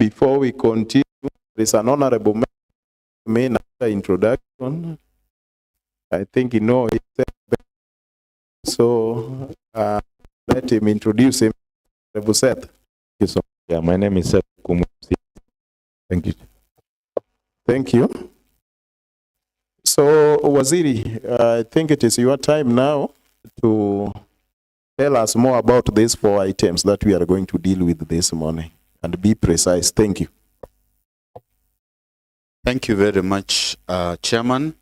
Before we continue, there is an honorable main introduction. I think you know it. So let him introduce him. Seth. Thank you so much. Yeah, my name is Seth Kumusi. Thank you. Thank you. So Waziri, I think it is your time now to tell us more about these 4 items that we are going to deal with this morning, and be precise. Thank you. Thank you very much, Chairman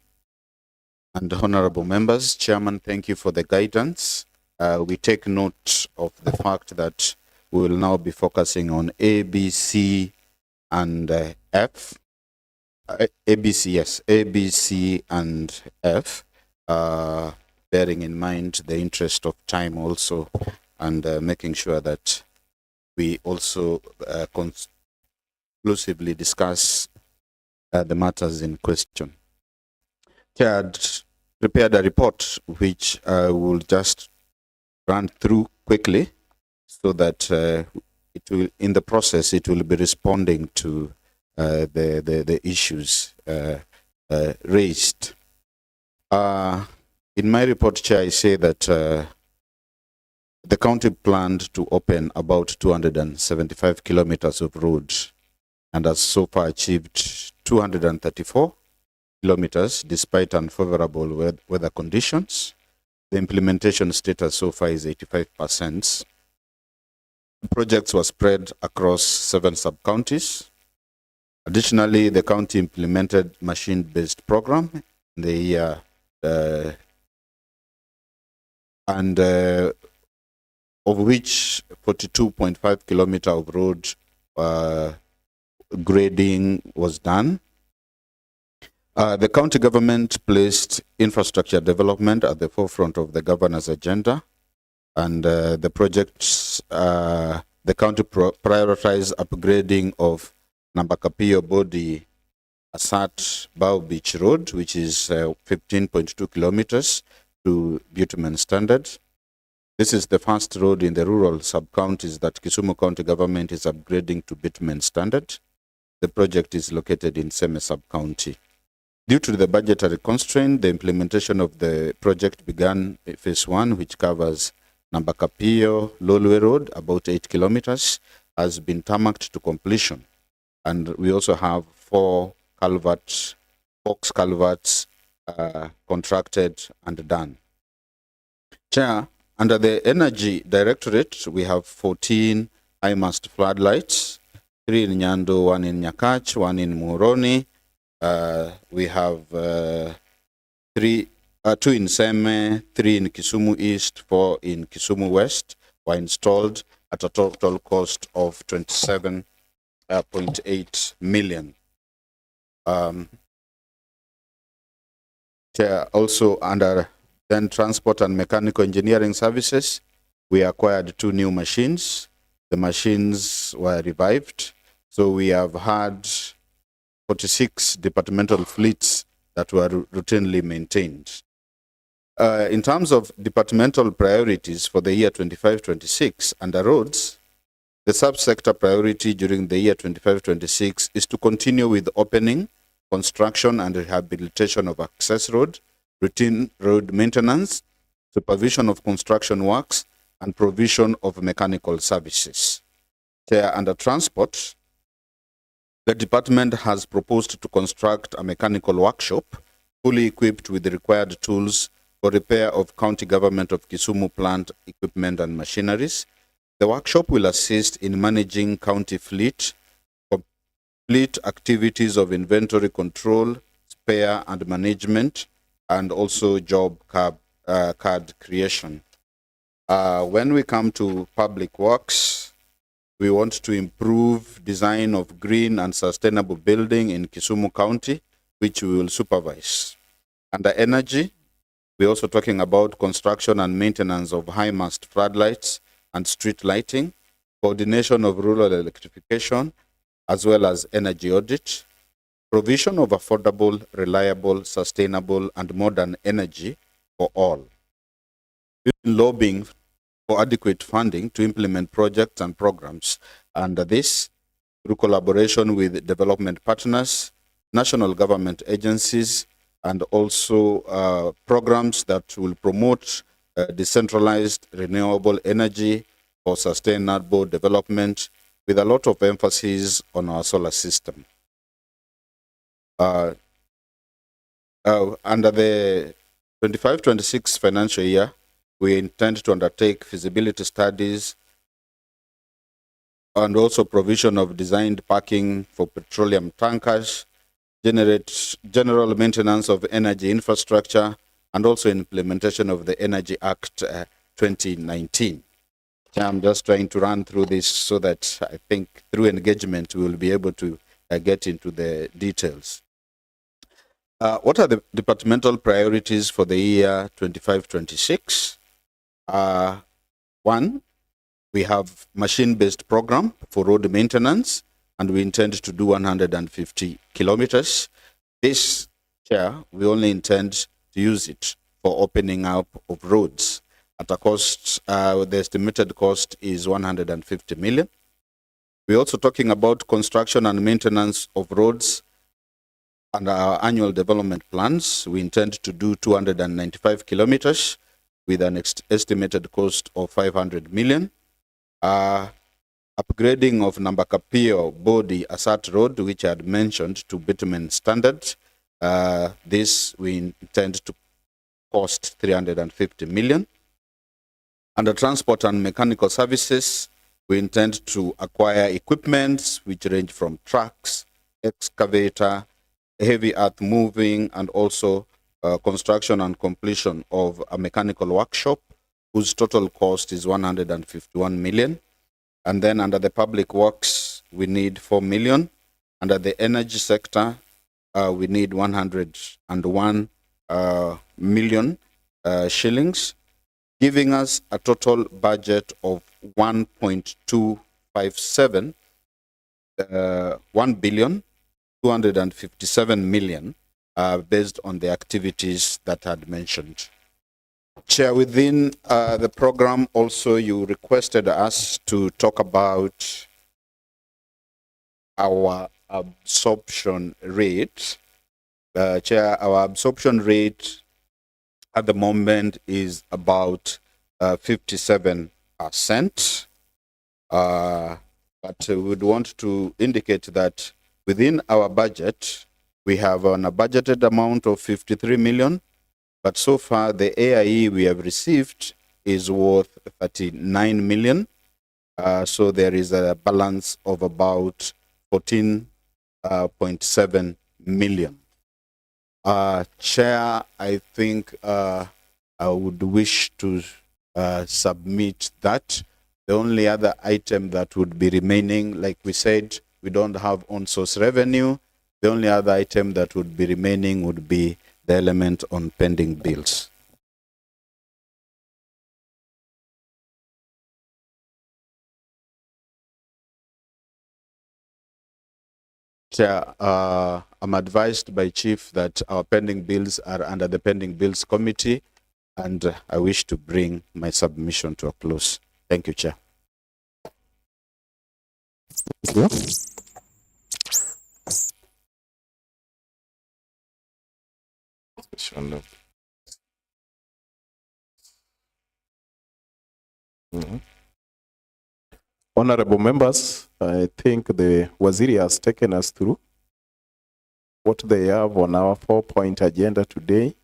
and honorable members. Chairman, thank you for the guidance. We take note of the fact that we will now be focusing on A, B, C, and F. A, B, C, yes, A, B, C, and F, bearing in mind the interest of time also, and making sure that we also conclusively discuss the matters in question. I had prepared a report which I will just run through quickly so that it will, in the process, it will be responding to the issues raised. In my report, Chair, I say that the county planned to open about 275 kilometers of road and has so far achieved 234 kilometers despite unfavorable weather conditions. The implementation status so far is 85%. The projects were spread across 7 sub-counties. Additionally, the county implemented machine-based program in the year, of which 42.5 kilometer of road grading was done. The county government placed infrastructure development at the forefront of the governor's agenda, and the projects, the county prioritized upgrading of Nambakapio Body Asat Bow Beach Road, which is 15.2 kilometers to bitumen standard. This is the first road in the rural sub-counties that Kisumu County government is upgrading to bitumen standard. The project is located in Seme sub-county. Due to the budgetary constraint, the implementation of the project began phase 1, which covers Nambakapio Lolwe Road, about 8 kilometers, has been tarmacked to completion. And we also have 4 culverts, box culverts contracted and done. Chair, under the Energy Directorate, we have 14 high-mast floodlights, 3 in Nyando, 1 in Nyakach, 1 in Muhoroni. We have 2 in Seme, 3 in Kisumu East, 4 in Kisumu West, were installed at a total cost of 27.8 million. Also under then Transport and Mechanical Engineering Services, we acquired 2 new machines. The machines were revived. So we have had 46 departmental fleets that were routinely maintained. In terms of departmental priorities for the year 25-26 under roads, the subsector priority during the year 25-26 is to continue with opening, construction and rehabilitation of access road, routine road maintenance, supervision of construction works, and provision of mechanical services. Under transport, the department has proposed to construct a mechanical workshop fully equipped with the required tools for repair of county government of Kisumu plant equipment and machineries. The workshop will assist in managing county fleet, complete activities of inventory control, spare and management, and also job card creation. When we come to public works, we want to improve design of green and sustainable building in Kisumu County, which we will supervise. Under energy, we're also talking about construction and maintenance of high-mast floodlights and street lighting, coordination of rural electrification, as well as energy audit, provision of affordable, reliable, sustainable, and modern energy for all. Lobbying for adequate funding to implement projects and programs under this, through collaboration with development partners, national government agencies, and also programs that will promote decentralized renewable energy for sustainable development, with a lot of emphasis on our solar system. Under the 25-26 financial year, we intend to undertake feasibility studies and also provision of designed parking for petroleum tankers, general maintenance of energy infrastructure, and also implementation of the Energy Act 2019. I'm just trying to run through this so that I think through engagement we will be able to get into the details. What are the departmental priorities for the year 25-26? One, we have machine-based program for road maintenance, and we intend to do 150 kilometers. This year, we only intend to use it for opening up of roads at a cost, the estimated cost is 150 million. We're also talking about construction and maintenance of roads. Under our annual development plans, we intend to do 295 kilometers with an estimated cost of 500 million. Upgrading of Nambakapio Body Asat Road, which I had mentioned, to bitumen standard. This we intend to cost 350 million. Under transport and mechanical services, we intend to acquire equipment which range from trucks, excavator, heavy earth moving, and also construction and completion of a mechanical workshop whose total cost is 151 million. And then under the public works, we need 4 million. Under the energy sector, we need 101 million shillings, giving us a total budget of 1.257 1,257 million based on the activities that I had mentioned. Chair, within the program also you requested us to talk about our absorption rate. Chair, our absorption rate at the moment is about 57%. But we would want to indicate that within our budget, we have a budgeted amount of 53 million, but so far the AIE we have received is worth 39 million. So there is a balance of about 14.7 million. Chair, I think I would wish to submit that. The only other item that would be remaining, like we said, we don't have on-source revenue. The only other item that would be remaining would be the element on pending bills. Chair, I'm advised by Chief that our pending bills are under the pending bills committee, and I wish to bring my submission to a close. Thank you, Chair. Thank you. Honorable members, I think the Waziri has taken us through what they have on our 4-point agenda today.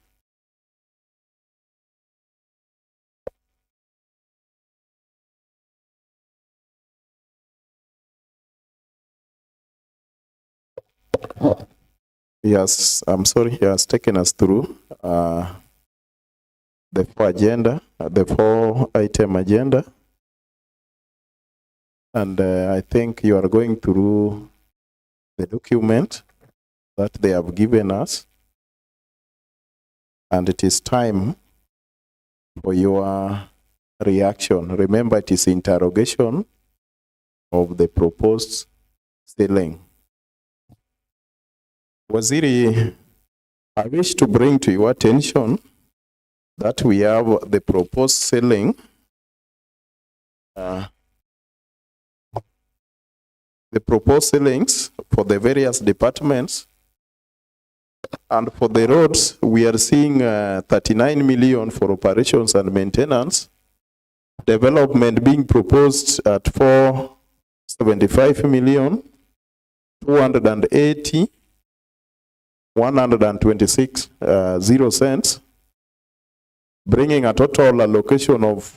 Yes, I'm sorry, he has taken us through the 4-item agenda. And I think you are going through the document that they have given us. And it is time for your reaction. Remember, it is interrogation of the proposed ceiling. Waziri, I wish to bring to your attention that we have the proposed ceiling the proposed ceilings for the various departments. And for the roads, we are seeing 39 million for operations and maintenance. Development being proposed at 475 million, 280, 126, 0 cents, bringing a total allocation of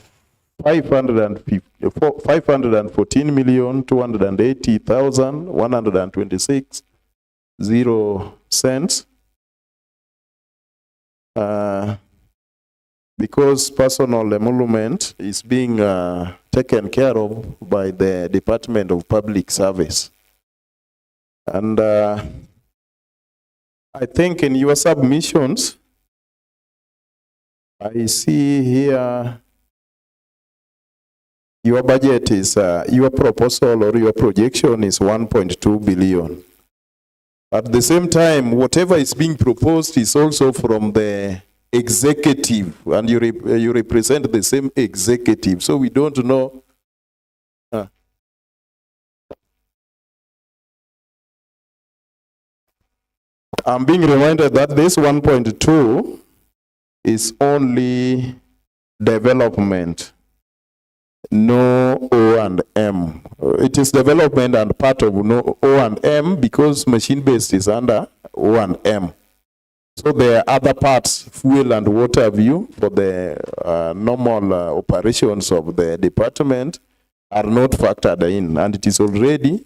514 million, 280,000, 126, 0 cents. Because personal emolument is being taken care of by the Department of Public Service. And I think in your submissions, I see here your budget is, your proposal or your projection is 1.2 billion. At the same time, whatever is being proposed is also from the executive, and you represent the same executive, so we don't know. I'm being reminded that this 1.2 is only development, no O&M. It is development and part of no O&M because machine-based is under O&M. So there are other parts, fuel and water view, for the normal operations of the department are not factored in, and it is already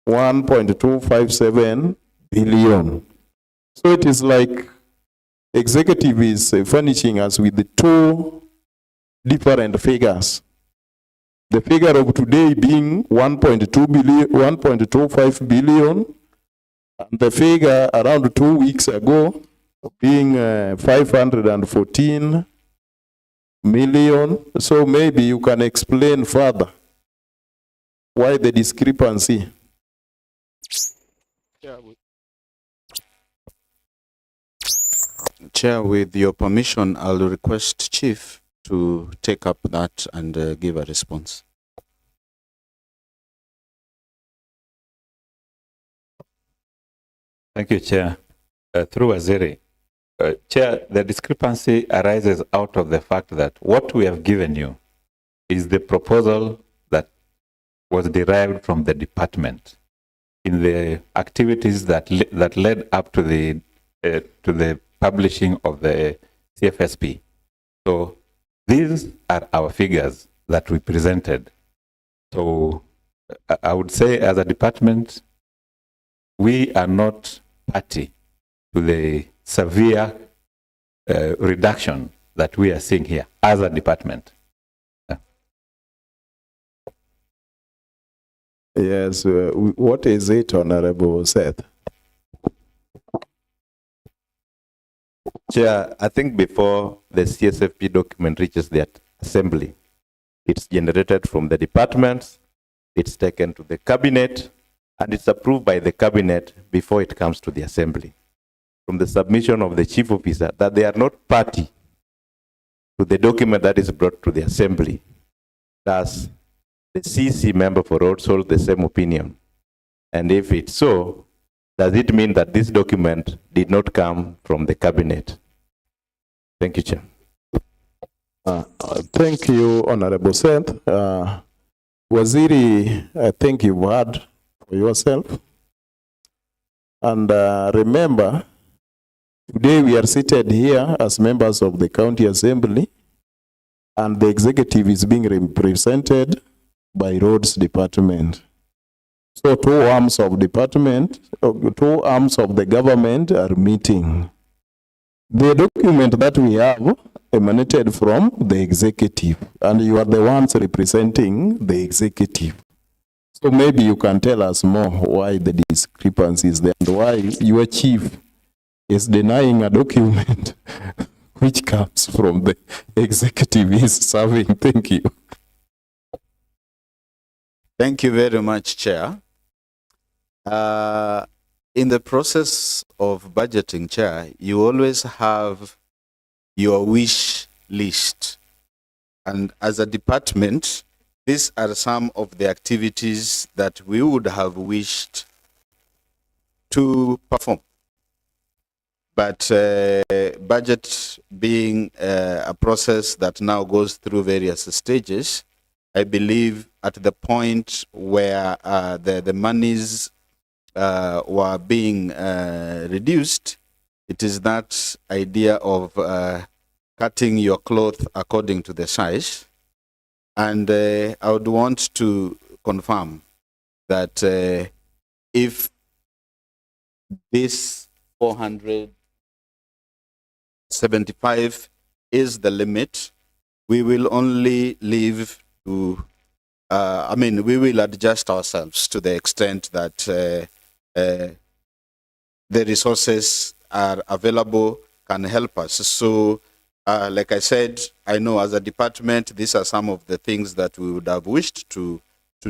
1.257 billion. So it is like executive is furnishing us with the two different figures. The figure of today being 1.2 billion, 1.25 billion, and the figure around 2 weeks ago being 514 million. So maybe you can explain further why the discrepancy. Chair, with your permission, I'll request Chief to take up that and give a response. Thank you, Chair. Through Waziri. Chair, the discrepancy arises out of the fact that what we have given you is the proposal that was derived from the department in the activities that led up to the publishing of the CFSP. So these are our figures that we presented. So I would say as a department, we are not party to the severe reduction that we are seeing here as a department. Yes, what is it, Honorable Seth? Chair, I think before the CSFP document reaches the assembly, it's generated from the departments, it's taken to the cabinet, and it's approved by the cabinet before it comes to the assembly. From the submission of the chief officer, that they are not party to the document that is brought to the assembly. Thus, the CC member for roads hold the same opinion. And if it's so, does it mean that this document did not come from the cabinet? Thank you, Chair. Thank you, Honorable Seth. Waziri, I think you've heard for yourself. And remember, today we are seated here as members of the County Assembly, and the executive is being represented by Roads Department. So two arms of department, two arms of the government are meeting. The document that we have emanated from the executive, and you are the ones representing the executive. So maybe you can tell us more why the discrepancy is there and why your chief is denying a document which comes from the executive is serving. Thank you. Thank you very much, Chair. In the process of budgeting, Chair, you always have your wish list. And as a department, these are some of the activities that we would have wished to perform. But budget being a process that now goes through various stages, I believe at the point where the monies were being reduced, it is that idea of cutting your cloth according to the size. And I would want to confirm that if this 475 is the limit, we will only leave to, we will adjust ourselves to the extent that the resources are available, can help us. So, like I said, I know as a department, these are some of the things that we would have wished to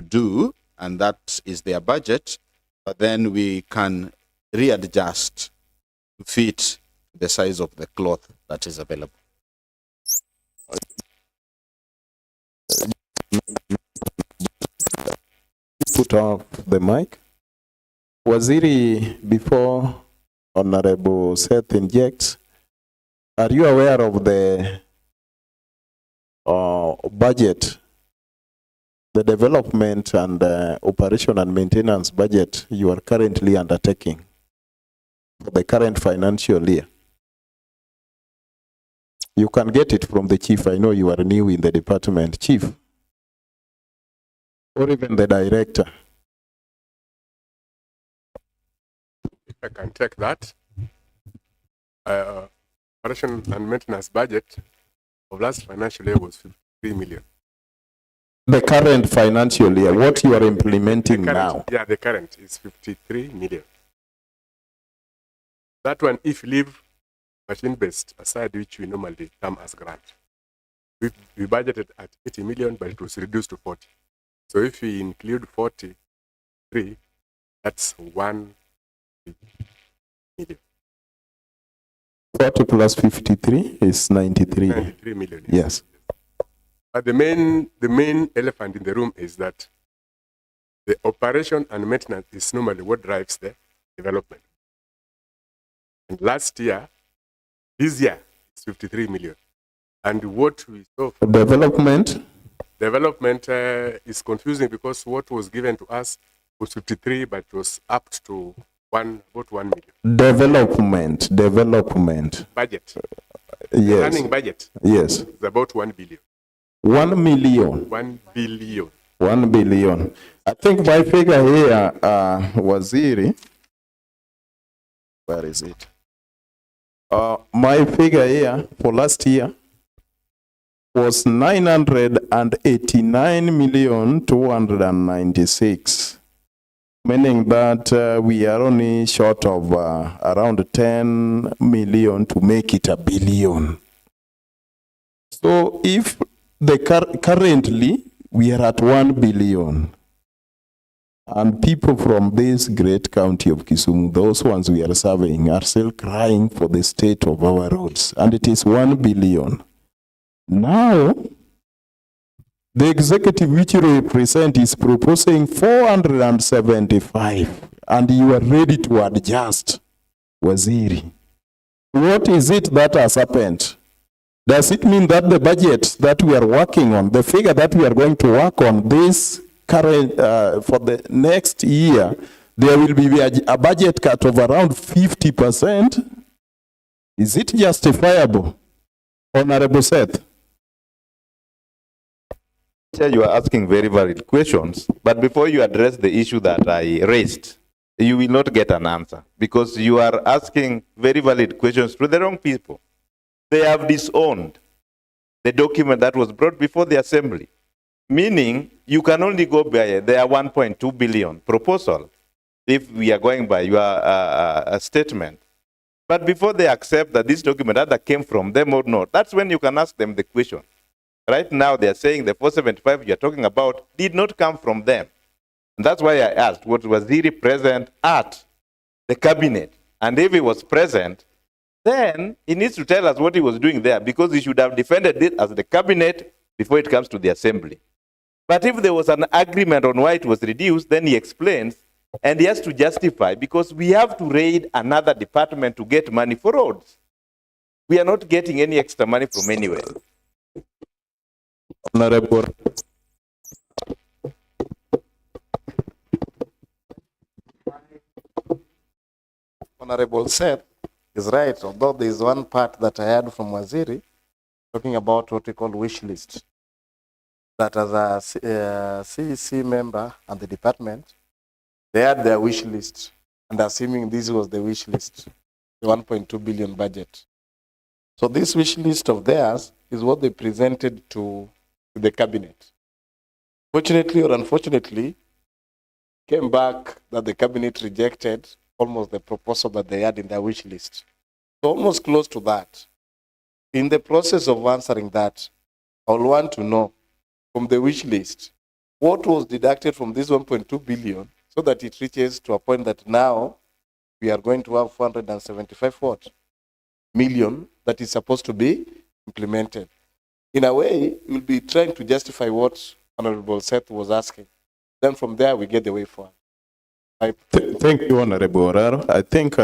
do, and that is their budget, but then we can readjust to fit the size of the cloth that is available. Put off the mic. Waziri, before Honorable Seth injects, are you aware of the budget, the development and operation and maintenance budget you are currently undertaking for the current financial year? You can get it from the chief. I know you are new in the department, chief, or even the director. I can take that. Operation and maintenance budget of last financial year was 53 million. The current financial year, what you are implementing now? Yeah, the current is 53 million. That one, if you leave machine-based aside, which we normally term as grant, we budgeted at 80 million, but it was reduced to 40. So if we include 43, that's 1 million. 40 plus 53 is 93. 93 million. Yes. But the main elephant in the room is that the operation and maintenance is normally what drives the development. And last year, this year, it's 53 million. And what we saw for development is confusing because what was given to us was 53, but was up to about 1 million. Development. Budget. Yes. Running budget. Yes. It's about 1 billion. 1 million. 1 billion. 1 billion. I think my figure here, Waziri, where is it? My figure here for last year was 989,296, meaning that we are only short of around 10 million to make it a billion. So if the currently we are at 1 billion, and people from this great county of Kisumu, those ones we are serving, are still crying for the state of our roads, and it is 1 billion. Now, the executive which you represent is proposing 475, and you are ready to adjust, Waziri. What is it that has happened? Does it mean that the budget that we are working on, the figure that we are going to work on this current for the next year, there will be a budget cut of around 50%? Is it justifiable, Honorable Seth? You are asking very valid questions, but before you address the issue that I raised, you will not get an answer because you are asking very valid questions to the wrong people. They have disowned the document that was brought before the assembly, meaning you can only go by their 1.2 billion proposal if we are going by your statement. But before they accept that this document either came from them or not, that's when you can ask them the question. Right now, they are saying the 475 you're talking about did not come from them. And that's why I asked, what was he present at the cabinet? And if he was present, then he needs to tell us what he was doing there, because he should have defended it as the cabinet before it comes to the assembly. But if there was an agreement on why it was reduced, then he explains, and he has to justify, because we have to raid another department to get money for roads. We are not getting any extra money from anywhere. Honorable. Honorable said is right, although there is one part that I heard from Waziri talking about what we call wish list. That as a CEC member and the department, they had their wish list, and assuming this was the wish list, the 1.2 billion budget. So this wish list of theirs is what they presented to the cabinet. Fortunately or unfortunately, came back that the cabinet rejected almost the proposal that they had in their wish list. So almost close to that. In the process of answering that, I will want to know from the wish list, what was deducted from this 1.2 billion so that it reaches to a point that now we are going to have 475 million that is supposed to be implemented. In a way, we'll be trying to justify what Honorable Seth was asking. Then from there, we get the way forward. Thank you, Honorable Oraro. I think,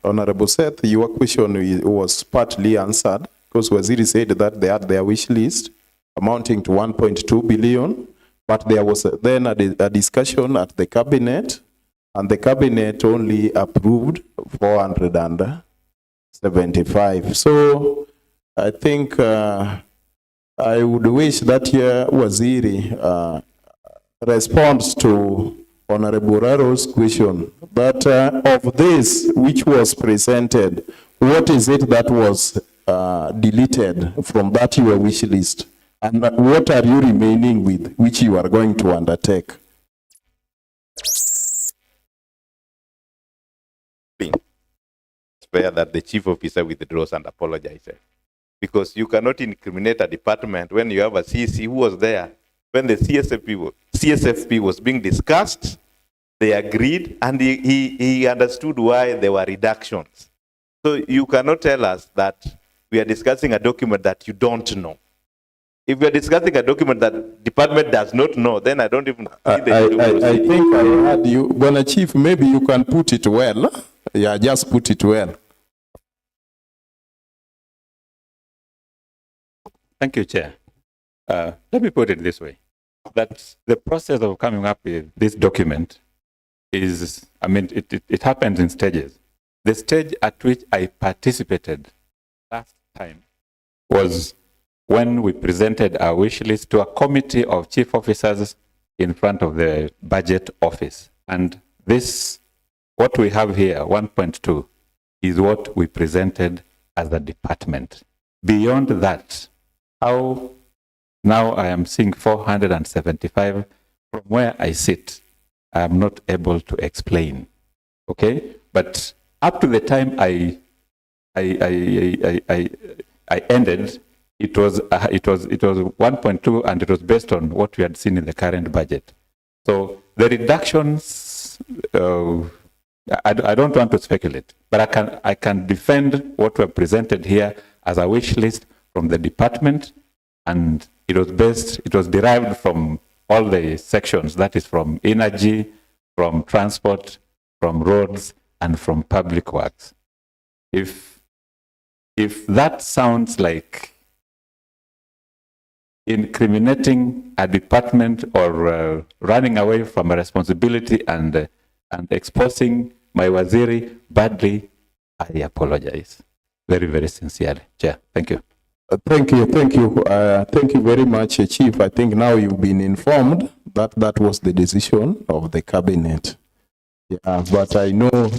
Honorable Seth, your question was partly answered, because Waziri said that they had their wish list amounting to 1.2 billion, but there was then a discussion at the cabinet, and the cabinet only approved 475. So I think I would wish that here Waziri responds to Honorable Raro's question, but of this which was presented, what is it that was deleted from that your wish list? And what are you remaining with, which you are going to undertake? It's fair that the chief officer withdraws and apologizes. Because you cannot incriminate a department when you have a CC who was there when the CSFP was being discussed. They agreed, and he understood why there were reductions. So you cannot tell us that we are discussing a document that you don't know. If we are discussing a document that department does not know, then I don't even see the I think I heard you. Bwana Chief, maybe you can put it well. Yeah, just put it well. Thank you, Chair. Let me put it this way, that the process of coming up with this document is, I mean, it happens in stages. The stage at which I participated last time was when we presented our wish list to a committee of chief officers in front of the budget office. And this, what we have here, 1.2, is what we presented as a department. Beyond that, how now I am seeing 475 from where I sit, I am not able to explain. Okay? But up to the time I ended, it was 1.2, and it was based on what we had seen in the current budget. So the reductions, I don't want to speculate, but I can defend what we have presented here as a wish list from the department, and it was derived from all the sections, that is from energy, from transport, from roads, and from public works. If that sounds like incriminating a department or running away from a responsibility and exposing my Waziri badly, I apologize very, very sincerely. Chair, thank you. Thank you. Thank you very much, Chief. I think now you've been informed that that was the decision of the cabinet. Yeah, but I know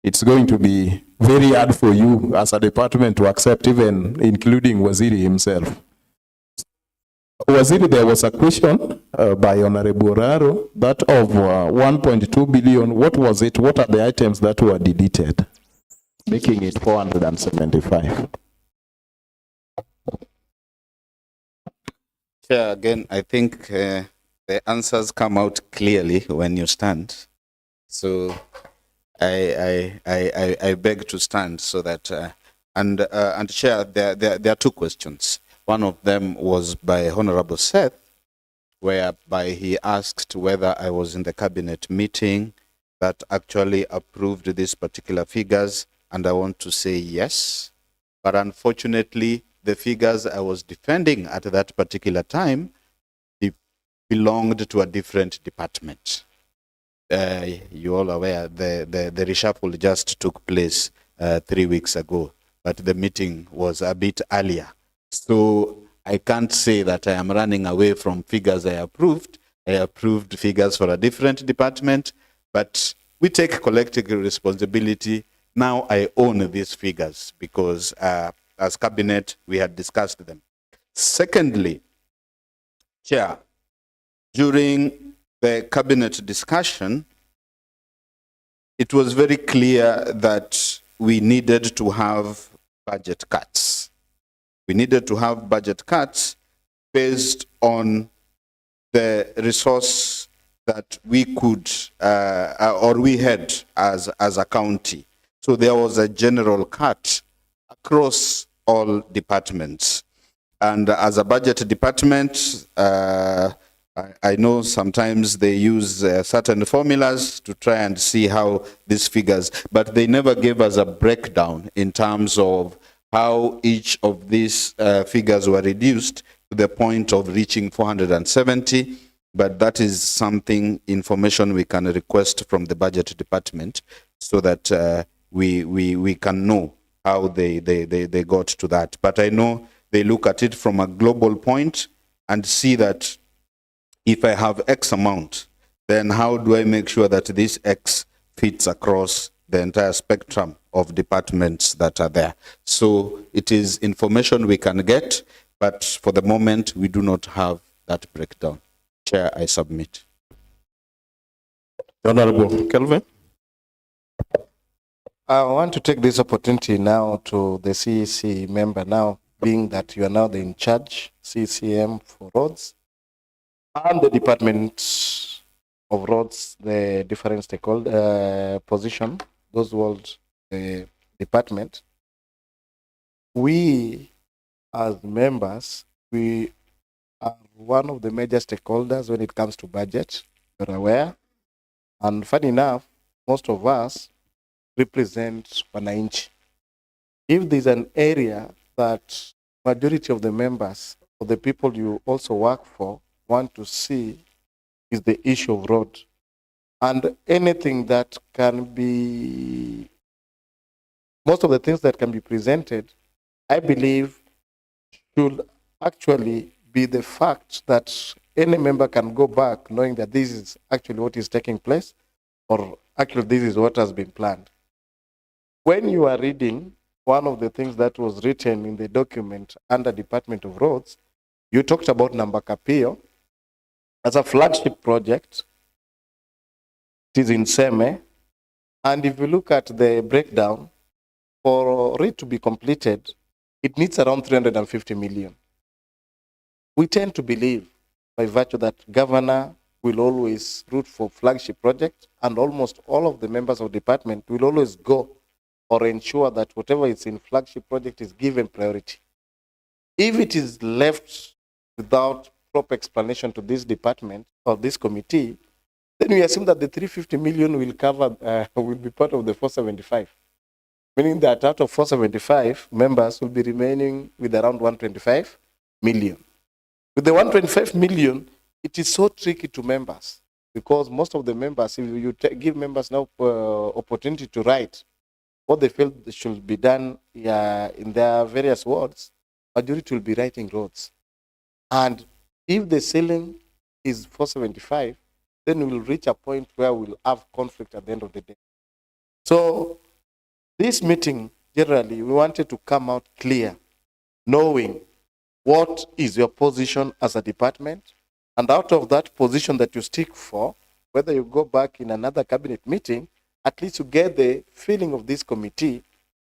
it's going to be very hard for you as a department to accept, even including Waziri himself. Waziri, there was a question by Honorable Raro that of 1.2 billion, what was it? What are the items that were deleted, making it 475? Chair, again, I think the answers come out clearly when you stand. So I beg to stand so that, and Chair, there are two questions. One of them was by Honorable Seth, whereby he asked whether I was in the cabinet meeting that actually approved these particular figures, and I want to say yes. But unfortunately, the figures I was defending at that particular time belonged to a different department. You're all aware the reshuffle just took place 3 weeks ago, but the meeting was a bit earlier. So I can't say that I am running away from figures I approved. I approved figures for a different department, but we take collective responsibility. Now I own these figures because as cabinet, we had discussed them. Secondly, Chair, during the cabinet discussion, it was very clear that we needed to have budget cuts. We needed to have budget cuts based on the resource that we could or we had as a county. So there was a general cut across all departments. And as a budget department, I know sometimes they use certain formulas to try and see how these figures, but they never gave us a breakdown in terms of how each of these figures were reduced to the point of reaching 470. But that is something, information we can request from the budget department so that we can know how they got to that. But I know they look at it from a global point and see that if I have X amount, then how do I make sure that this X fits across the entire spectrum of departments that are there? So it is information we can get, but for the moment, we do not have that breakdown. Chair, I submit. Honorable Kelvin. I want to take this opportunity now to the CEC member now, being that you are now the in charge CCM for roads and the Department of Roads, the different stakeholder position, those hold the department. We as members, we are one of the major stakeholders when it comes to budget, you're aware. And funny enough, most of us represent wananchi. If there's an area that majority of the members or the people you also work for want to see is the issue of road. And anything that can be, most of the things that can be presented, I believe should actually be the fact that any member can go back knowing that this is actually what is taking place, or actually this is what has been planned. When you are reading one of the things that was written in the document under Department of Roads, you talked about Nambakapio as a flagship project. It is in Seme. And if you look at the breakdown, for it to be completed, it needs around 350 million. We tend to believe, by virtue that governor will always root for flagship project, and almost all of the members of the department will always go or ensure that whatever is in flagship project is given priority. If it is left without proper explanation to this department or this committee, then we assume that the 350 million will cover, will be part of the 475. Meaning that out of 475, members will be remaining with around 125 million. With the 125 million, it is so tricky to members because most of the members, if you give members now opportunity to write what they feel should be done in their various wards, majority will be writing roads. And if the ceiling is 475, then we will reach a point where we'll have conflict at the end of the day. So this meeting, generally, we wanted to come out clear, knowing what is your position as a department, and out of that position that you stick for, whether you go back in another cabinet meeting, at least you get the feeling of this committee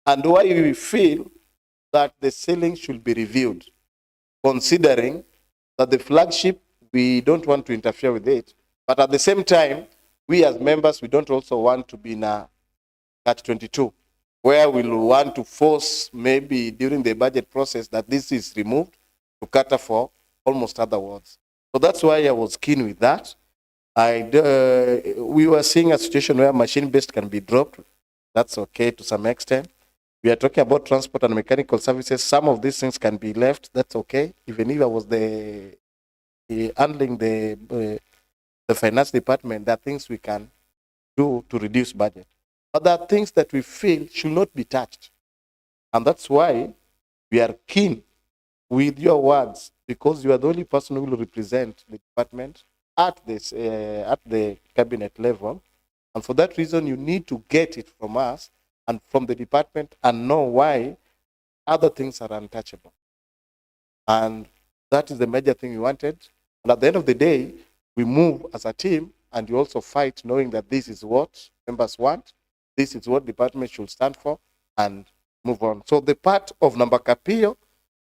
and why we feel that the ceiling should be reviewed, considering that the flagship, we don't want to interfere with it, but at the same time, we as members, we don't also want to be in a catch-22, where we'll want to force maybe during the budget process that this is removed to cater for almost other wards. So that's why I was keen with that. We were seeing a situation where machine-based can be dropped. That's okay to some extent. We are talking about transport and mechanical services. Some of these things can be left. That's okay. Even if I was handling the finance department, there are things we can do to reduce budget. But there are things that we feel should not be touched. And that's why we are keen with your words, because you are the only person who will represent the department at the cabinet level. And for that reason, you need to get it from us and from the department and know why other things are untouchable. And that is the major thing we wanted. And at the end of the day, we move as a team, and you also fight knowing that this is what members want, this is what department should stand for, and move on. So the part of number Capio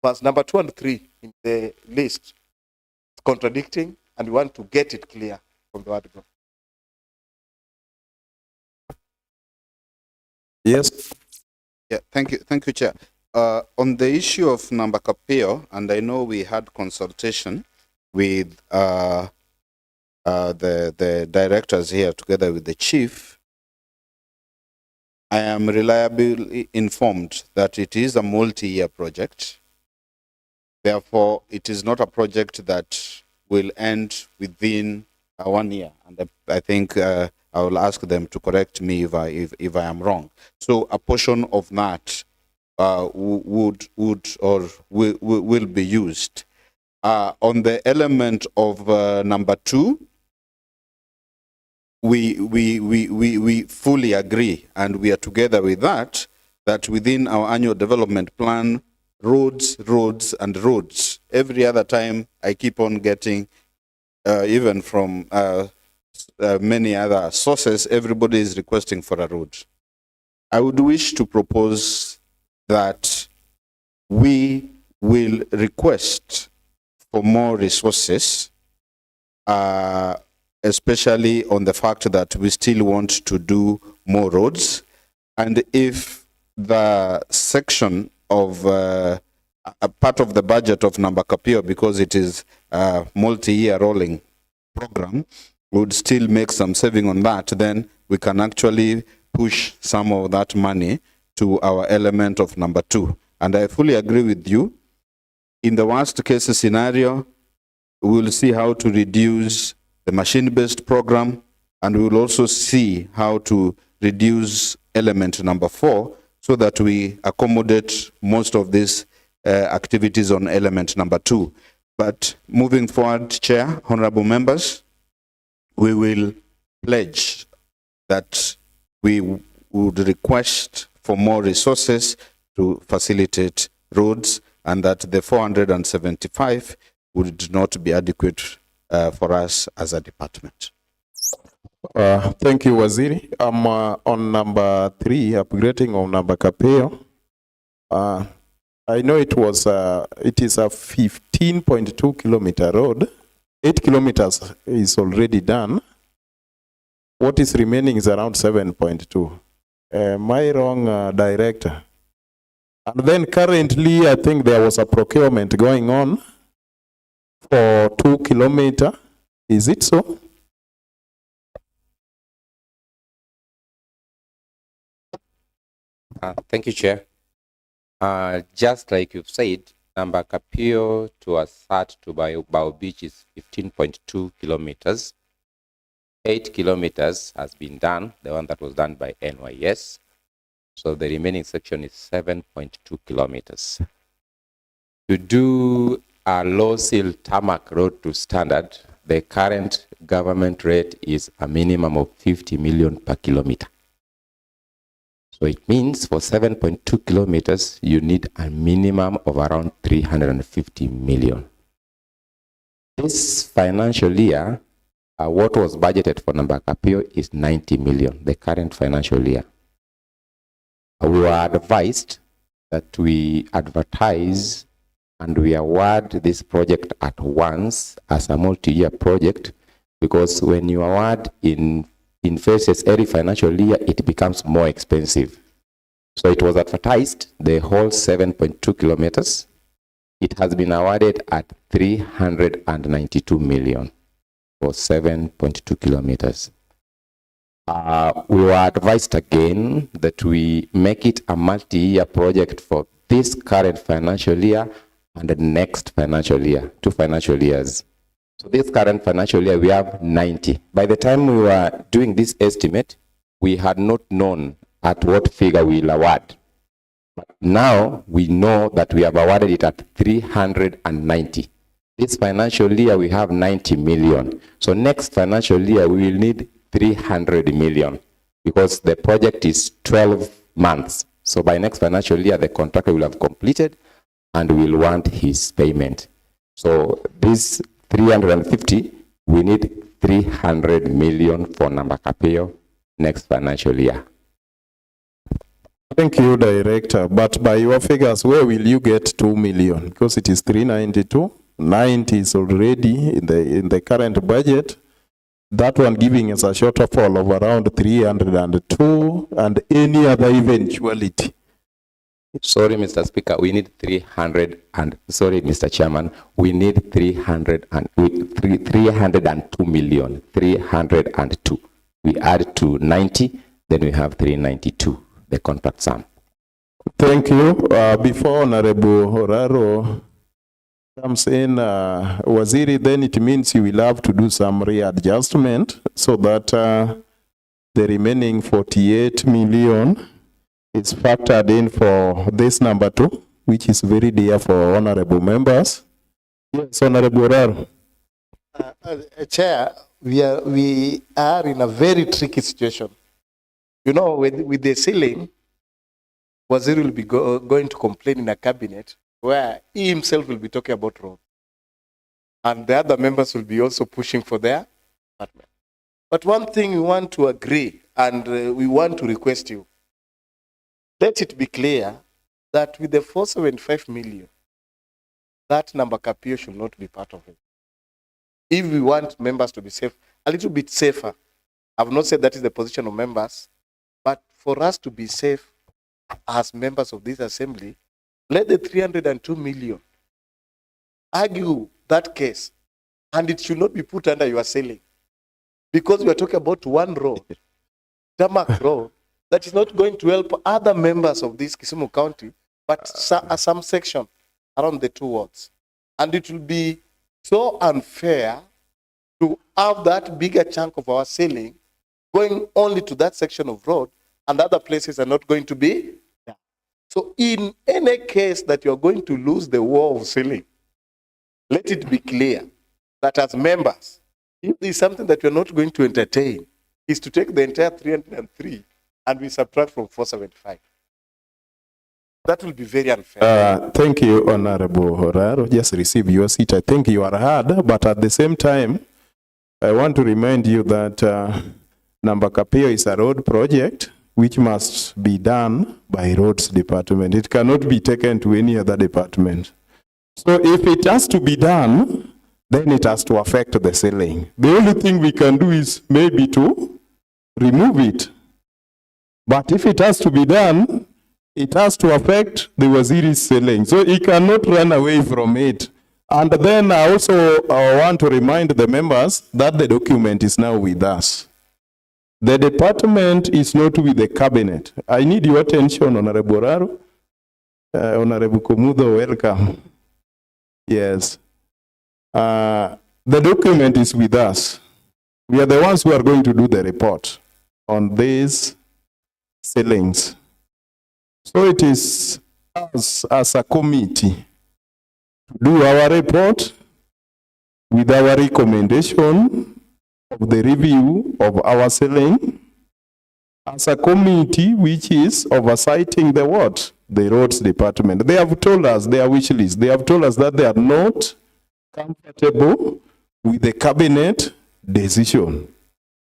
was number 2 and 3 in the list, contradicting, and we want to get it clear from the word go. Yes. Yeah, thank you, Chair. On the issue of number Capio, and I know we had consultation with the directors here together with the chief, I am reliably informed that it is a multi-year project. Therefore, it is not a project that will end within 1 year. And I think I will ask them to correct me if I am wrong. So a portion of that will be used. On the element of number 2, we fully agree, and we are together with that within our annual development plan, roads, and roads. Every other time I keep on getting, even from many other sources, everybody is requesting for a road. I would wish to propose that we will request for more resources, especially on the fact that we still want to do more roads. And if the section of a part of the budget of number Capio, because it is a multi-year rolling program, would still make some saving on that, then we can actually push some of that money to our element of number 2. And I fully agree with you. In the worst case scenario, we will see how to reduce the machine-based program, and we will also see how to reduce element number 4 so that we accommodate most of these activities on element number 2. But moving forward, Chair, honorable members, we will pledge that we would request for more resources to facilitate roads, and that the 475 would not be adequate for us as a department. Thank you, Waziri. On number 3, upgrading on number Capio. I know it is a 15.2 kilometer road. 8 kilometers is already done. What is remaining is around 7.2. Am I wrong, Director? And then currently, I think there was a procurement going on for 2 kilometers. Is it so? Thank you, Chair. Just like you've said, number Capio to Asat to Bao Beach is 15.2 kilometers. 8 kilometers has been done, the one that was done by NYS. So the remaining section is 7.2 kilometers. To do a low-sill tarmac road to standard, the current government rate is a minimum of 50 million per kilometer. So it means for 7.2 kilometers, you need a minimum of around 350 million. This financial year, what was budgeted for number Capio is 90 million, the current financial year. We were advised that we advertise and we award this project at once as a multi-year project, because when you award in phases every financial year, it becomes more expensive. So it was advertised, the whole 7.2 kilometers, It has been awarded at 392 million for 7.2 kilometers. We were advised again that we make it a multi-year project for this current financial year and the next financial year, 2 financial years. So this current financial year, we have 90. By the time we were doing this estimate, we had not known at what figure we'll award. But now we know that we have awarded it at 390. This financial year, we have 90 million. So next financial year, we will need 300 million because the project is 12 months. So by next financial year, the contractor will have completed and will want his payment. So this 350, we need 300 million for Nambakapio next financial year. Thank you, Director. But by your figures, where will you get 2 million? Because it is 392. 90 is already in the current budget. That one giving us a shortfall of around 302 and any other eventuality. Sorry, Mr. Speaker, we need 300 and, sorry, Mr. Chairman, we need 302 million, 302. We add to 90, then we have 392, the contract sum. Thank you. Before Honorable Horaro comes in, Waziri, then it means you will have to do some readjustment so that the remaining 48 million is factored in for this number 2, which is very dear for honorable members. Yes, Honorable Horaro. Chair, we are in a very tricky situation. You know, with the ceiling, Waziri will be going to complain in a cabinet where he himself will be talking about road. And the other members will be also pushing for their department. But one thing we want to agree and we want to request you, let it be clear that with the 475 million, that number Capio should not be part of it. If we want members to be safe, a little bit safer, I've not said that is the position of members, but for us to be safe as members of this assembly, let the 302 million argue that case, and it should not be put under your ceiling. Because we are talking about one road, tarmac road, that is not going to help other members of this Kisumu County, but some section around the 2 wards. And it will be so unfair to have that bigger chunk of our ceiling going only to that section of road, and other places are not going to be there. So in any case that you are going to lose the war of ceiling, let it be clear that as members, if there is something that we are not going to entertain, is to take the entire 303 and we subtract from 475. That will be very unfair. Thank you, Honorable Horaro. Just receive your seat. I think you are hard, but at the same time, I want to remind you that Nambakapio is a road project which must be done by roads department. It cannot be taken to any other department. So if it has to be done, then it has to affect the ceiling. The only thing we can do is maybe to remove it. But if it has to be done, it has to affect the Waziri's ceiling. So he cannot run away from it. And then I also want to remind the members that the document is now with us. The department is not with the cabinet. I need your attention, Honorable Horaro. Honorable Komudo, welcome. Yes. The document is with us. We are the ones who are going to do the report on these ceilings. So it is us as a committee to do our report with our recommendation of the review of our ceiling as a committee which is oversighting the what? The roads department. They have told us their wish list. They have told us that they are not comfortable with the cabinet decision.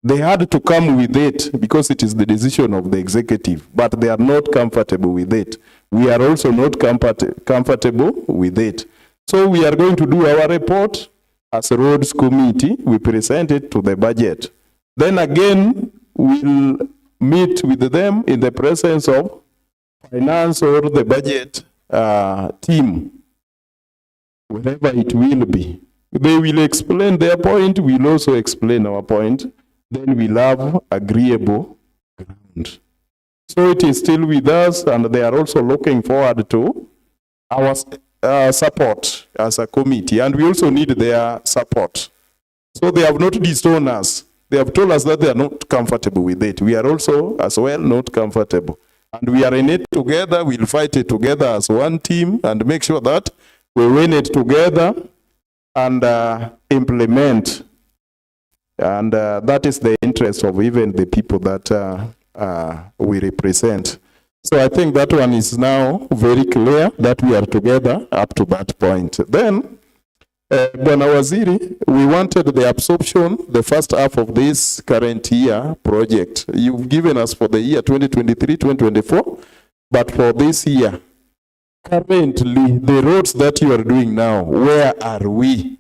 They had to come with it because it is the decision of the executive, but they are not comfortable with it. We are also not comfortable with it. So we are going to do our report as a roads committee. We present it to the budget. Then again, we'll meet with them in the presence of finance or the budget team. wherever it will be. They will explain their point, we'll also explain our point, then we'll have agreeable ground. So it is still with us, and they are also looking forward to our support as a committee, and we also need their support. So they have not disowned us. They have told us that they are not comfortable with it. We are also as well not comfortable. And we are in it together. We'll fight it together as one team and make sure that we win it together and implement. And that is the interest of even the people that we represent. So I think that one is now very clear that we are together up to that point. Then, Bwana Waziri, we wanted the absorption, the first half of this current year project. You've given us for the year 2023-2024, but for this year, currently, the roads that you are doing now, where are we?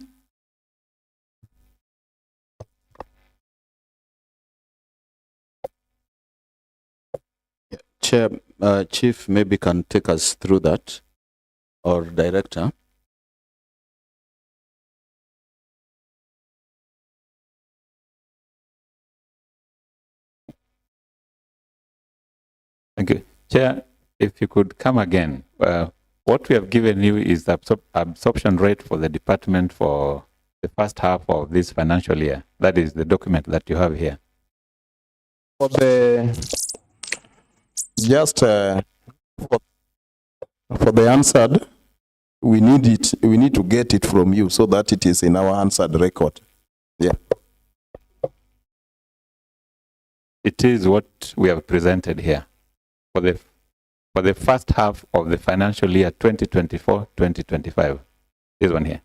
Chair, Chief maybe can take us through that, or Director. Thank you. Chair, if you could come again. What we have given you is the absorption rate for the department for the first half of this financial year. That is the document that you have here. For the, just for the answered, we need it. We need to get it from you so that it is in our answered record. Yeah. It is what we have presented here for the first half of the financial year 2024-2025. This one here.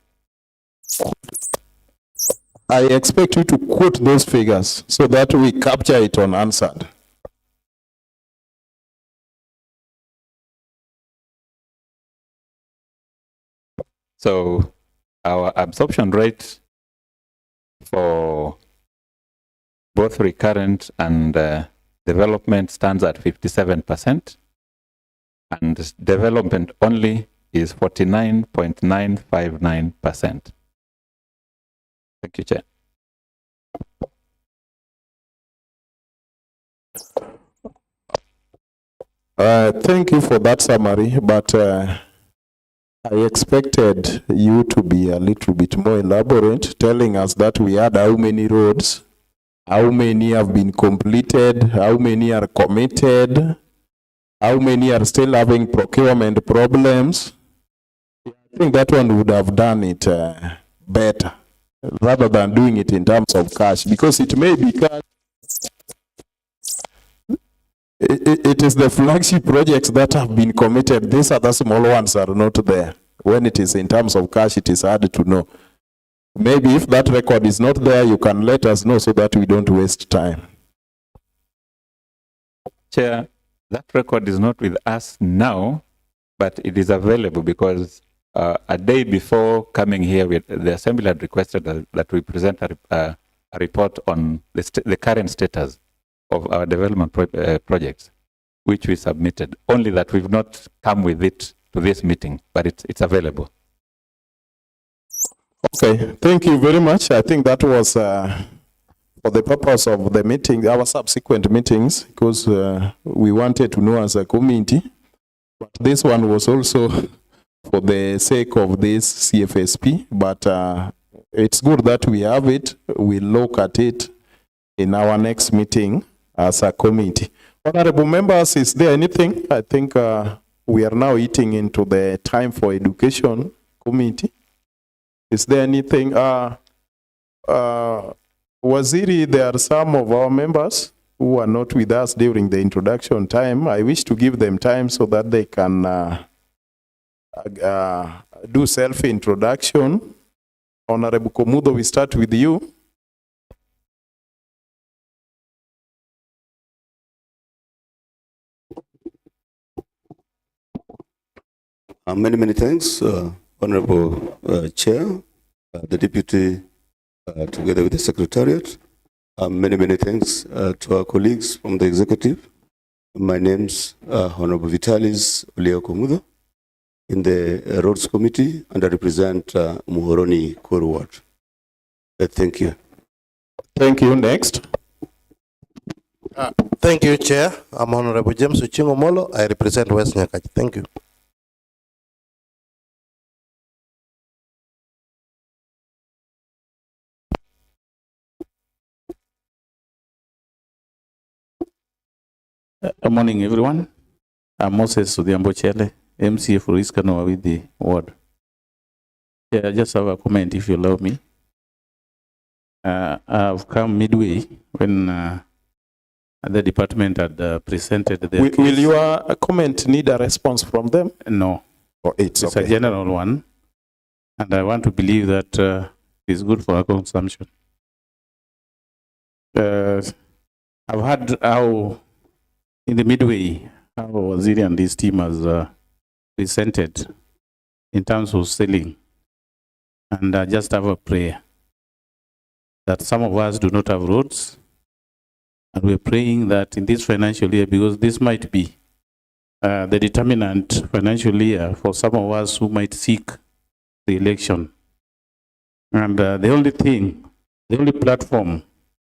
I expect you to quote those figures so that we capture it on answered. So our absorption rate for both recurrent and development stands at 57%, and development only is 49.959%. Thank you, Chair. Thank you for that summary, but I expected you to be a little bit more elaborate, telling us that we had how many roads, how many have been completed, how many are committed, how many are still having procurement problems. I think that one would have done it better, rather than doing it in terms of cash, because it may be cash. It is the flagship projects that have been committed. These other small ones are not there. When it is in terms of cash, it is hard to know. Maybe if that record is not there, you can let us know so that we don't waste time. Chair, that record is not with us now, but it is available because a day before coming here, the Assembly had requested that we present a report on the current status of our development projects, which we submitted. Only that we've not come with it to this meeting, but it's available. Okay, thank you very much. I think that was for the purpose of the meeting, our subsequent meetings, because we wanted to know as a committee. But this one was also for the sake of this CFSP, but it's good that we have it. We'll look at it in our next meeting as a committee. Honorable members, is there anything? I think we are now eating into the time for education committee. Is there anything? Waziri, there are some of our members who are not with us during the introduction time. I wish to give them time so that they can do self-introduction. Honorable Komudo, we start with you. Many thanks, Honorable Chair, the Deputy, together with the Secretariat. Many thanks to our colleagues from the Executive. My name's Honorable Vitalis Oleo Komudo, in the Roads Committee, and I represent Muhoroni Kuru Ward. Thank you. Thank you. Next. Thank you, Chair. I'm Honorable James Uchingo Molo. I represent West Nyakach. Thank you. Good morning, everyone. I'm Moses Odhiambo Chele, MCA for East Kano with the ward. Yeah, I just have a comment, if you allow me. I've come midway when the department had presented their Will your comment need a response from them? No. Or it's a general one. And I want to believe that it's good for our consumption. I've had how in the midway, how Waziri and his team has presented in terms of selling. And I just have a prayer that some of us do not have roads. And we're praying that in this financial year, because this might be the determinant financial year for some of us who might seek the election. And the only platform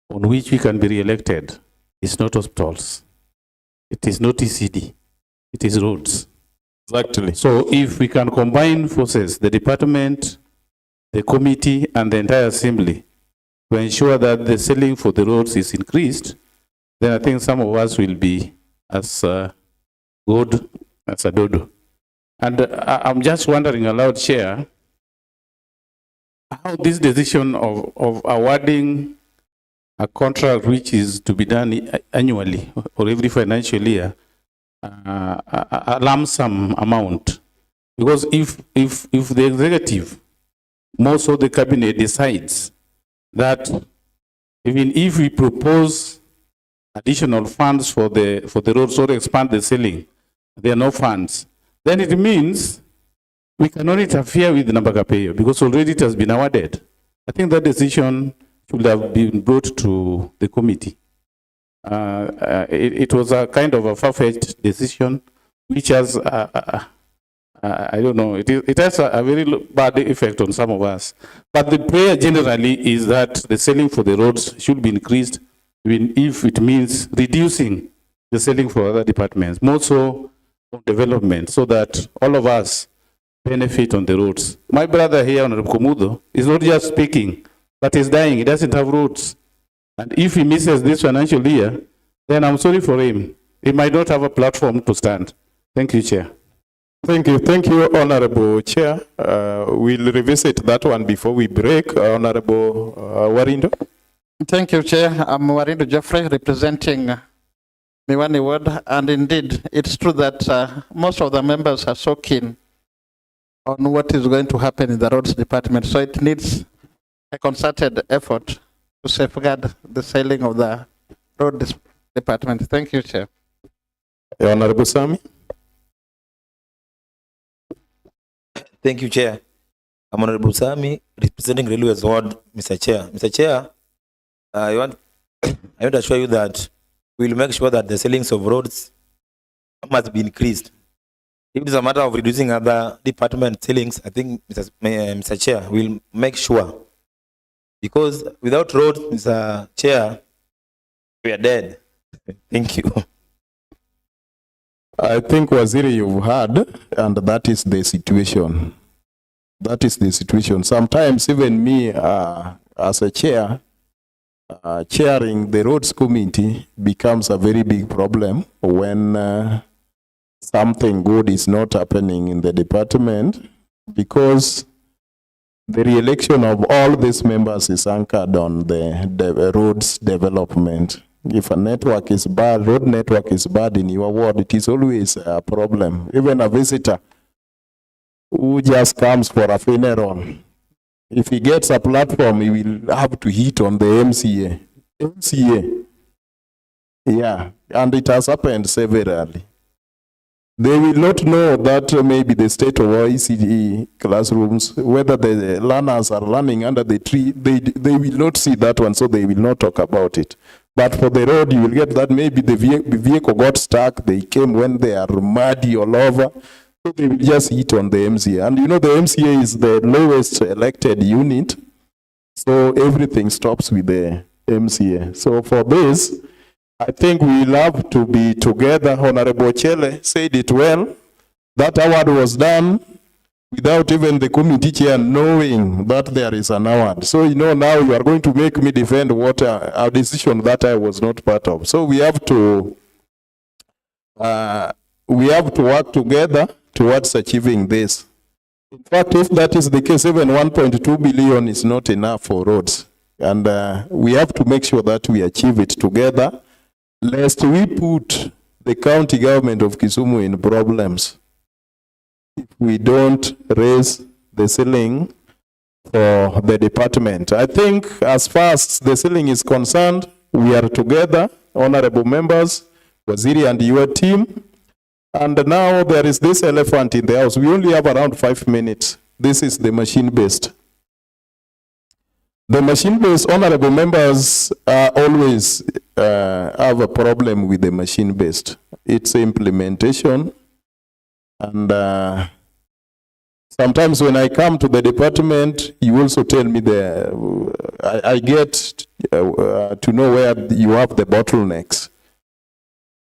on which we can be re-elected is not hospitals. It is not ECD. It is roads. Exactly. So if we can combine forces, the department, the committee, and the entire assembly, to ensure that the selling for the roads is increased, then I think some of us will be as good as a dodo. And I'm just wondering aloud, Chair, how this decision of awarding a contract which is to be done annually or every financial year, a lump sum amount. Because if the executive, most of the cabinet decides that even if we propose additional funds for the roads or expand the ceiling, there are no funds, then it means we cannot interfere with the Nambakapeyo because already it has been awarded. I think that decision should have been brought to the committee. It was a kind of a far-fetched decision, which has, I don't know, it has a very bad effect on some of us. But the prayer generally is that the selling for the roads should be increased, even if it means reducing the selling for other departments, more so on development, so that all of us benefit on the roads. My brother here, Honorable Komudo, is not just speaking, but he's dying. He doesn't have roads. And if he misses this financial year, then I'm sorry for him. He might not have a platform to stand. Thank you, Chair. Thank you. Thank you, Honorable Chair. We'll revisit that one before we break. Honorable Warindo. Thank you, Chair. I'm Warindo Jeffrey, representing Miwani Ward. And indeed, it's true that most of the members are so keen on what is going to happen in the roads department. So it needs a concerted effort to safeguard the selling of the road department. Thank you, Chair. Honorable Sami. Thank you, Chair. I'm Honorable Sami, representing Railways Ward, Mr. Chair. Mr. Chair, I want to assure you that we will make sure that the sellings of roads must be increased. If it is a matter of reducing other department sellings, I think, Mr. Chair, we'll make sure. Because without roads, Mr. Chair, we are dead. Thank you. I think, Waziri, you've heard, and that is the situation. That is the situation. Sometimes even me, as a chair, chairing the roads committee becomes a very big problem when something good is not happening in the department, because the re-election of all these members is anchored on the roads development. If a network is bad, road network is bad in your ward, it is always a problem. Even a visitor who just comes for a funeral, if he gets a platform, he will have to hit on the MCA. Yeah, and it has happened severally. They will not know that maybe the state of OECD classrooms, whether the learners are learning under the tree, they will not see that one, so they will not talk about it. But for the road, you will get that maybe the vehicle got stuck, they came when they are muddy all over, So they will just hit on the MCA. And you know, the MCA is the lowest elected unit. So everything stops with the MCA. So for this, I think we love to be together. Honorable Chele said it well. That award was done without even the committee chair knowing that there is an award. So, you know, now you are going to make me defend what a decision that I was not part of. So we have to work together towards achieving this. In fact, if that is the case, even 1.2 billion is not enough for roads. And we have to make sure that we achieve it together, lest we put the county government of Kisumu in problems if we don't raise the ceiling for the department. I think as far as the ceiling is concerned, we are together, honorable members, Waziri and your team. And now there is this elephant in the house. We only have around 5 minutes. This is the machine-based. The machine-based, honorable members always have a problem with the machine-based. It's implementation. And sometimes when I come to the department, you also tell me I get to know where you have the bottlenecks.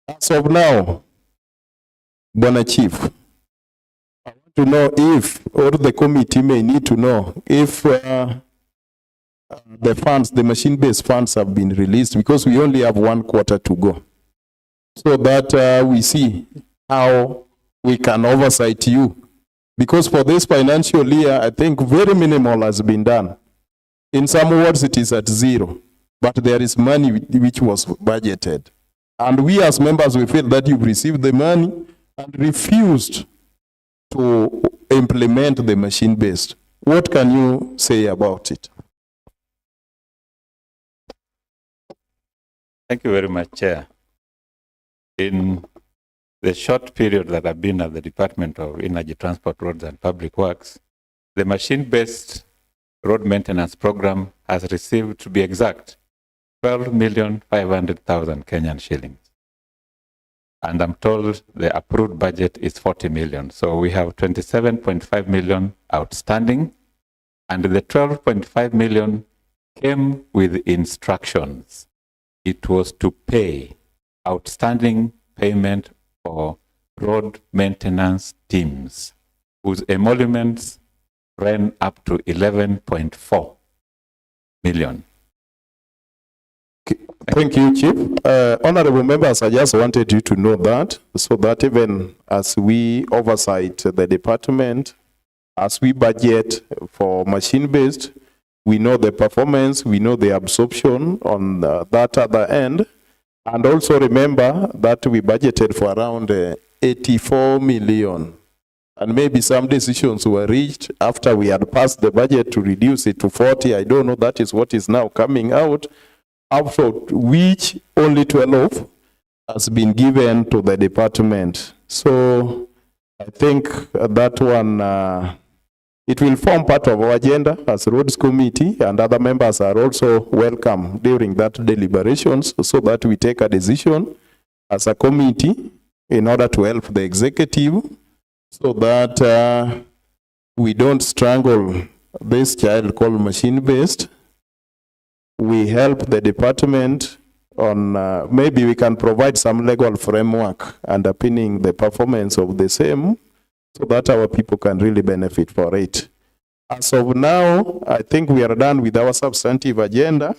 As of now, Bwana Chief, I want to know if, or the committee may need to know, if the funds, the machine-based funds have been released, because we only have 1 quarter to go. So that we see how we can oversight you. Because for this financial year, I think very minimal has been done. In some words, it is at 0, but there is money which was budgeted. And we as members, we feel that you've received the money and refused to implement the machine-based. What can you say about it? Thank you very much, Chair. In the short period that I've been at the Department of Energy, Transport, Roads and Public Works, the machine-based road maintenance program has received, to be exact, 12,500,000 Kenyan shillings. And I'm told the approved budget is 40 million. So we have 27.5 million outstanding. And the 12.5 million came with instructions. It was to pay outstanding payment for road maintenance teams, whose emoluments ran up to 11.4 million. Thank you, Chief. Honorable members, I just wanted you to know that, so that even as we oversight the department, as we budget for machine-based, we know the performance, we know the absorption on that other end. And also remember that we budgeted for around 84 million. And maybe some decisions were reached after we had passed the budget to reduce it to 40. I don't know, that is what is now coming out. After which only 12 has been given to the department. So I think that one, it will form part of our agenda as Roads Committee, and other members are also welcome during that deliberations so that we take a decision as a committee in order to help the executive so that we don't strangle this child called machine-based. We help the department on, maybe we can provide some legal framework underpinning the performance of the same so that our people can really benefit for it. As of now, I think we are done with our substantive agenda.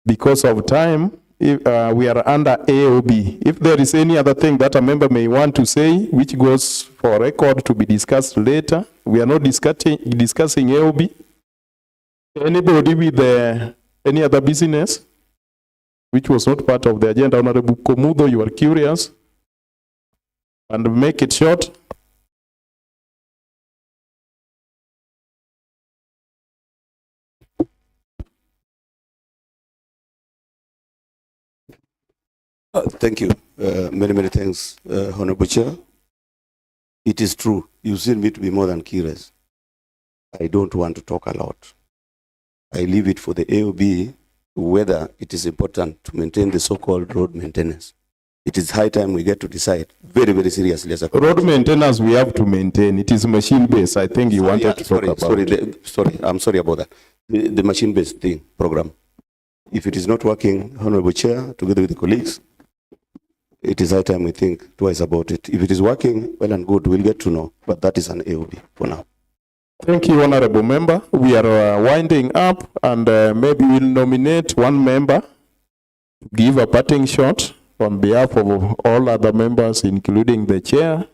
Because of time, we are under AOB. If there is any other thing that a member may want to say, which goes for record to be discussed later, we are not discussing AOB. Anybody with any other business which was not part of the agenda? Honorable Komudo, you are curious, and make it short. Thank you. Many thanks, Honorable Chair. It is true. You seem me to be more than curious. I don't want to talk a lot. I leave it for the AOB whether it is important to maintain the so-called road maintenance. it is high time we get to decide very, very seriously as a community. Road maintenance we have to maintain. It is machine-based. I think you wanted to talk about. I'm sorry about that. The machine-based thing program. If it is not working, Honorable Chair, together with the colleagues, it is high time we think twice about it. If it is working, well and good, we'll get to know. But that is an AOB for now. Thank you, Honorable Member. We are winding up, and maybe we'll nominate one member to give a parting shot on behalf of all other members, including the chair.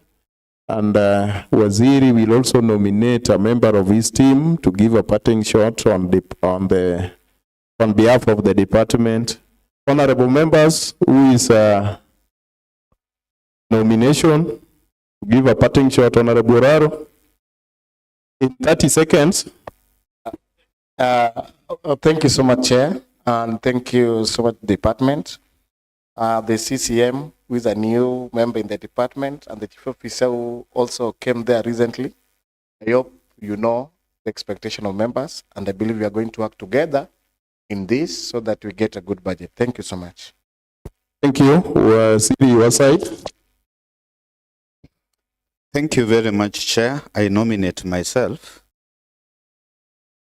And Waziri will also nominate a member of his team to give a parting shot on behalf of the department. Honorable members, who is nomination to give a parting shot? Honorable Raro. In 30 seconds. Thank you so much, Chair, and thank you so much, Department. The CCM, who is a new member in the department, and the Chief Officer who also came there recently. I hope you know the expectation of members, and I believe we are going to work together in this so that we get a good budget. Thank you so much. Thank you. Waziri, your side. Thank you very much, Chair. I nominate myself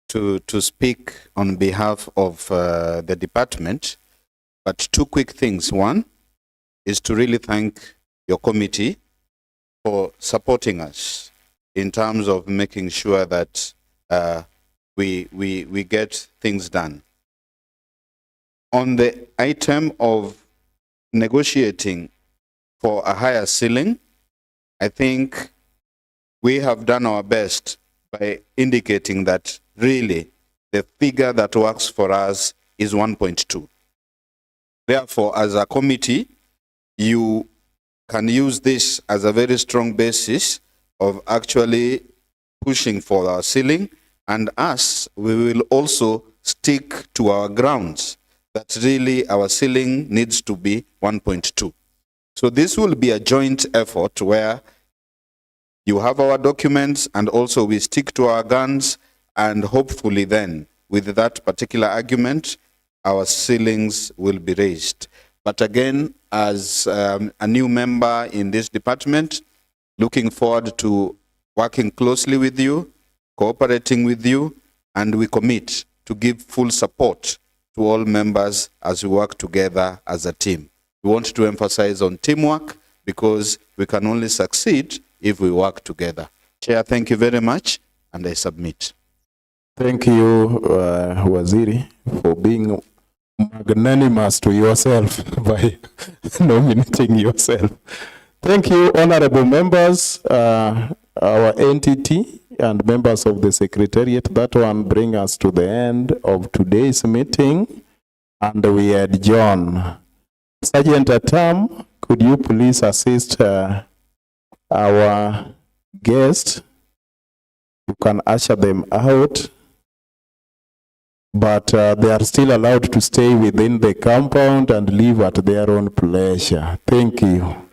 to speak on behalf of the department. But two quick things. One is to really thank your committee for supporting us in terms of making sure that we get things done. On the item of negotiating for a higher ceiling, I think we have done our best by indicating that really the figure that works for us is 1.2. Therefore, as a committee, you can use this as a very strong basis of actually pushing for our ceiling, and us, we will also stick to our grounds that really our ceiling needs to be 1.2. So this will be a joint effort where you have our documents and also we stick to our guns, and hopefully then with that particular argument, our ceilings will be raised. But again, as a new member in this department, looking forward to working closely with you, cooperating with you, and we commit to give full support to all members as we work together as a team. We want to emphasize on teamwork because we can only succeed if we work together. Chair, thank you very much, and I submit. Thank you, Waziri, for being magnanimous to yourself by nominating yourself. Thank you, honorable members, our entity and members of the Secretariat. That one brings us to the end of today's meeting, and we adjourn. Sergeant Atam, could you please assist our guests? You can usher them out, but they are still allowed to stay within the compound and leave at their own pleasure. Thank you.